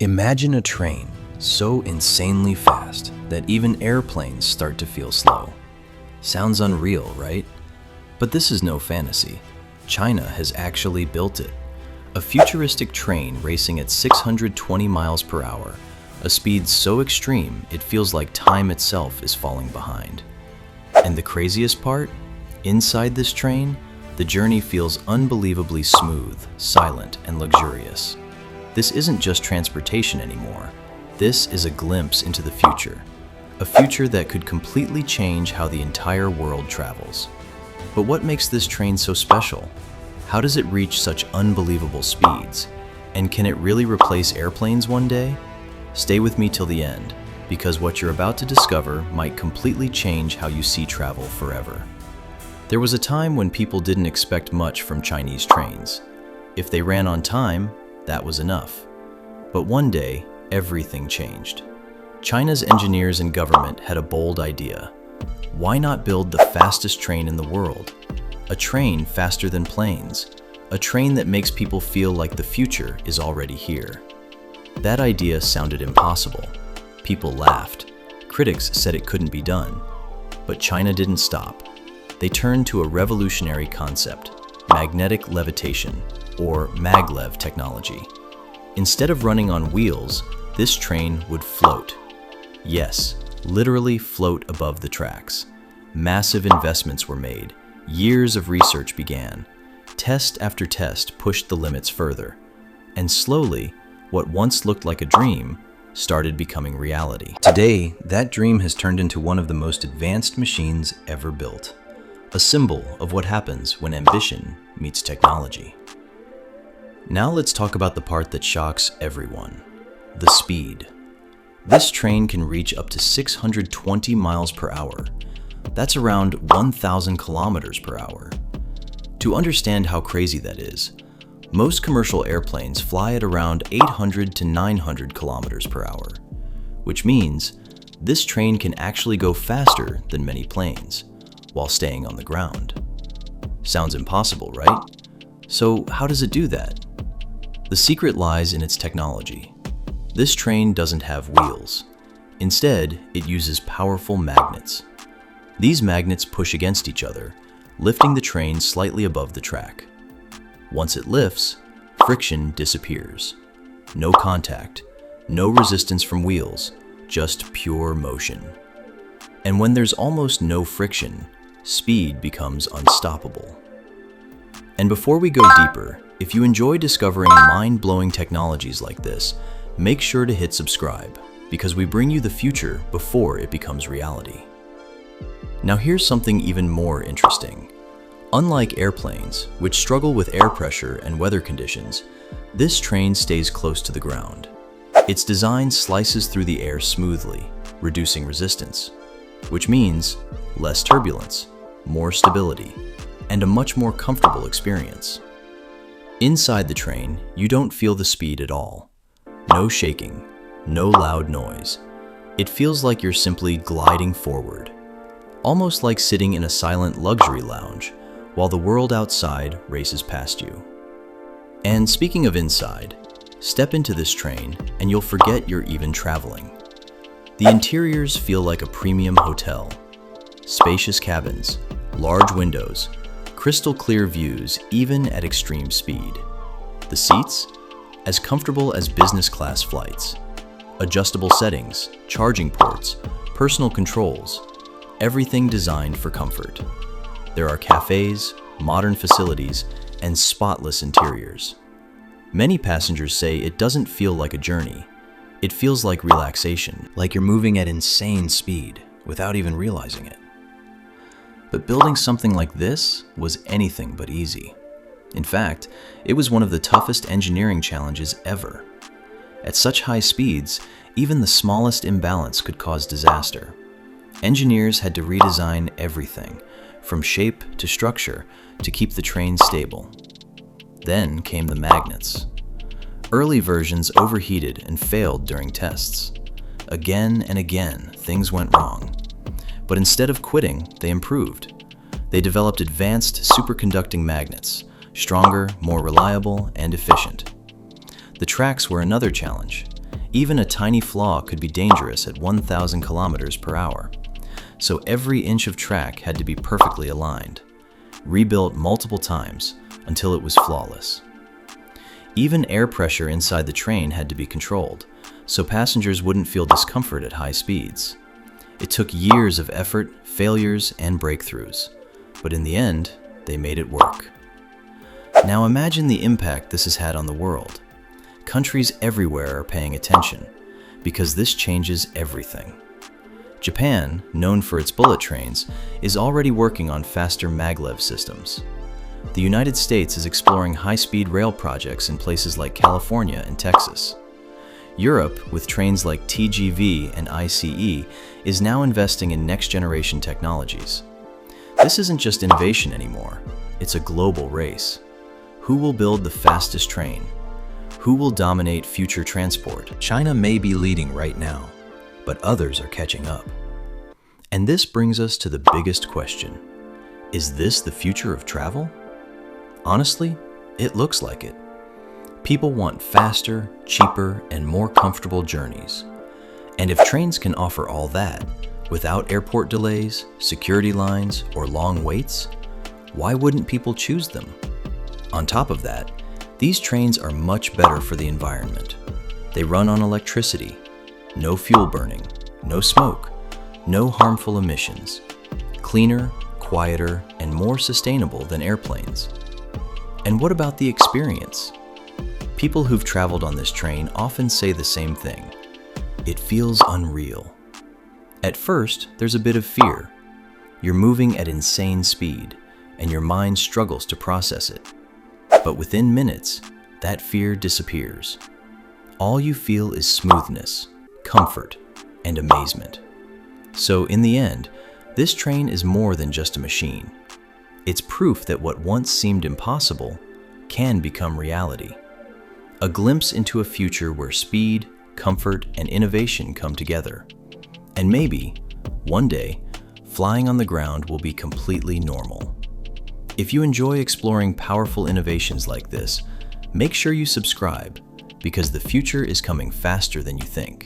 Imagine a train so insanely fast that even airplanes start to feel slow. Sounds unreal, right? But this is no fantasy. China has actually built it. A futuristic train racing at 620 miles per hour, a speed so extreme it feels like time itself is falling behind. And the craziest part? Inside this train, the journey feels unbelievably smooth, silent, and luxurious. This isn't just transportation anymore. This is a glimpse into the future. A future that could completely change how the entire world travels. But what makes this train so special? How does it reach such unbelievable speeds? And can it really replace airplanes one day? Stay with me till the end, because what you're about to discover might completely change how you see travel forever. There was a time when people didn't expect much from Chinese trains. If they ran on time, that was enough. But one day, everything changed. China's engineers and government had a bold idea. Why not build the fastest train in the world? A train faster than planes. A train that makes people feel like the future is already here. That idea sounded impossible. People laughed. Critics said it couldn't be done. But China didn't stop. They turned to a revolutionary concept, magnetic levitation, or Maglev technology. Instead of running on wheels, this train would float. Yes, literally float above the tracks. Massive investments were made. Years of research began. Test after test pushed the limits further. And slowly, what once looked like a dream started becoming reality. Today, that dream has turned into one of the most advanced machines ever built. A symbol of what happens when ambition meets technology. Now let's talk about the part that shocks everyone, the speed. This train can reach up to 620 miles per hour. That's around 1,000 kilometers per hour. To understand how crazy that is, most commercial airplanes fly at around 800 to 900 kilometers per hour, which means this train can actually go faster than many planes while staying on the ground. Sounds impossible, right? So how does it do that? The secret lies in its technology. This train doesn't have wheels. Instead, it uses powerful magnets. These magnets push against each other, lifting the train slightly above the track. Once it lifts, friction disappears. No contact, no resistance from wheels, just pure motion. And when there's almost no friction, speed becomes unstoppable. And before we go deeper, if you enjoy discovering mind-blowing technologies like this, make sure to hit subscribe, because we bring you the future before it becomes reality. Now here's something even more interesting. Unlike airplanes, which struggle with air pressure and weather conditions, this train stays close to the ground. Its design slices through the air smoothly, reducing resistance, which means less turbulence, more stability, and a much more comfortable experience. Inside the train, you don't feel the speed at all. No shaking, no loud noise. It feels like you're simply gliding forward, almost like sitting in a silent luxury lounge while the world outside races past you. And speaking of inside, step into this train and you'll forget you're even traveling. The interiors feel like a premium hotel. Spacious cabins, large windows, crystal clear views even at extreme speed. The seats? As comfortable as business class flights. Adjustable settings, charging ports, personal controls, everything designed for comfort. There are cafes, modern facilities, and spotless interiors. Many passengers say it doesn't feel like a journey. It feels like relaxation, like you're moving at insane speed without even realizing it. But building something like this was anything but easy. In fact, it was one of the toughest engineering challenges ever. At such high speeds, even the smallest imbalance could cause disaster. Engineers had to redesign everything, from shape to structure, to keep the train stable. Then came the magnets. Early versions overheated and failed during tests. Again and again, things went wrong. But instead of quitting, they improved. They developed advanced superconducting magnets, stronger, more reliable, and efficient. The tracks were another challenge. Even a tiny flaw could be dangerous at 1,000 kilometers per hour. So every inch of track had to be perfectly aligned, rebuilt multiple times until it was flawless. Even air pressure inside the train had to be controlled, so passengers wouldn't feel discomfort at high speeds. It took years of effort, failures, and breakthroughs, but in the end, they made it work. Now imagine the impact this has had on the world. Countries everywhere are paying attention, because this changes everything. Japan, known for its bullet trains, is already working on faster Maglev systems. The United States is exploring high-speed rail projects in places like California and Texas. Europe, with trains like TGV and ICE, is now investing in next-generation technologies. This isn't just innovation anymore, it's a global race. Who will build the fastest train? Who will dominate future transport? China may be leading right now, but others are catching up. And this brings us to the biggest question. Is this the future of travel? Honestly, it looks like it. People want faster, cheaper, and more comfortable journeys. And if trains can offer all that, without airport delays, security lines, or long waits, why wouldn't people choose them? On top of that, these trains are much better for the environment. They run on electricity, no fuel burning, no smoke, no harmful emissions, cleaner, quieter, and more sustainable than airplanes. And what about the experience? People who've traveled on this train often say the same thing. It feels unreal. At first, there's a bit of fear. You're moving at insane speed, and your mind struggles to process it. But within minutes, that fear disappears. All you feel is smoothness, comfort, and amazement. So in the end, this train is more than just a machine. It's proof that what once seemed impossible can become reality. A glimpse into a future where speed, comfort, and innovation come together. And maybe, one day, flying on the ground will be completely normal. If you enjoy exploring powerful innovations like this, make sure you subscribe, because the future is coming faster than you think.